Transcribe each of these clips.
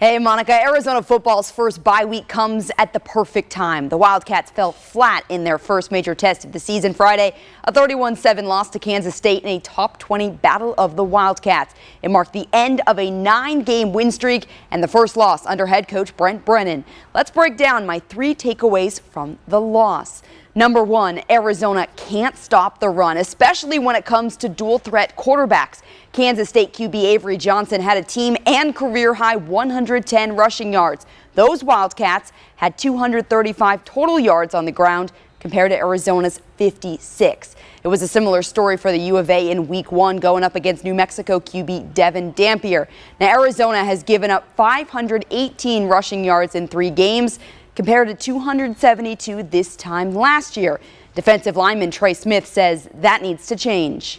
Hey, Monica, Arizona football's first bye week comes at the perfect time. The Wildcats fell flat in their first major test of the season Friday, a 31-7 loss to Kansas State in a top 20 battle of the Wildcats. It marked the end of a 9-game win streak and the first loss under head coach Brent Brennan. Let's break down my 3 takeaways from the loss. Number 1, Arizona can't stop the run, especially when it comes to dual-threat quarterbacks. Kansas State QB Avery Johnson had a team and career-high 110 rushing yards. Those Wildcats had 235 total yards on the ground compared to Arizona's 56. It was a similar story for the U of A in Week 1 going up against New Mexico QB Devin Dampier. Now, Arizona has given up 518 rushing yards in 3 games, compared to 272 this time last year. Defensive lineman Trey Smith says that needs to change.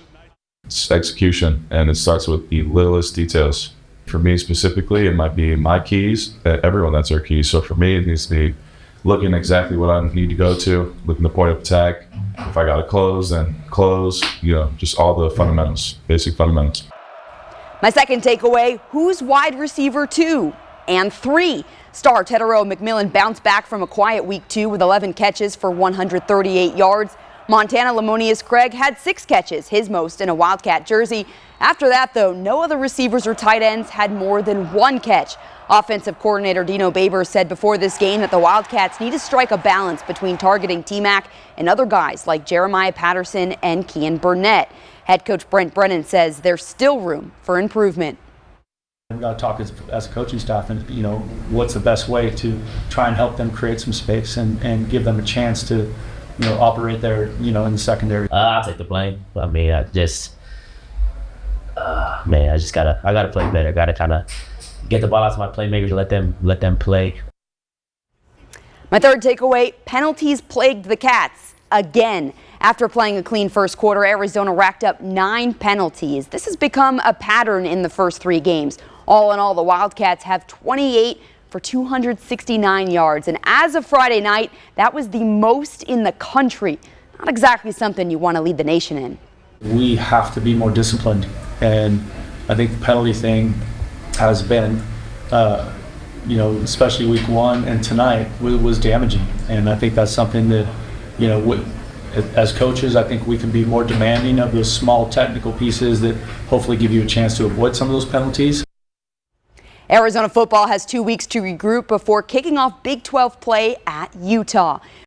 It's execution, and it starts with the littlest details. For me specifically, it might be my keys. Everyone, that's their keys. So for me, it needs to be looking exactly what I need to go to, looking the point of attack. If I got to close, then close. Just all the fundamentals, basic fundamentals. My second takeaway, who's wide receiver 2 and 3? Star Tetero McMillan bounced back from a quiet week 2 with 11 catches for 138 yards. Montana Lamonius Craig had 6 catches, his most in a Wildcat jersey. After that, though, no other receivers or tight ends had more than 1 catch. Offensive coordinator Dino Baber said before this game that the Wildcats need to strike a balance between targeting T-Mac and other guys like Jeremiah Patterson and Kean Burnett. Head coach Brent Brennan says there's still room for improvement. We've got to talk as a coaching staff and, what's the best way to try and help them create some space and give them a chance to, operate there, in the secondary. I'll take the blame. I mean, I gotta play better. Gotta kind of get the ball out to my playmakers, let them play. My third takeaway, penalties plagued the Cats again. After playing a clean first quarter, Arizona racked up 9 penalties. This has become a pattern in the first 3 games. All in all, the Wildcats have 28 for 269 yards. And as of Friday night, that was the most in the country. Not exactly something you want to lead the nation in. We have to be more disciplined. And I think the penalty thing has been, especially week 1 and tonight, was damaging. And I think that's something that, as coaches, I think we can be more demanding of those small technical pieces that hopefully give you a chance to avoid some of those penalties. Arizona football has 2 weeks to regroup before kicking off Big 12 play at Utah.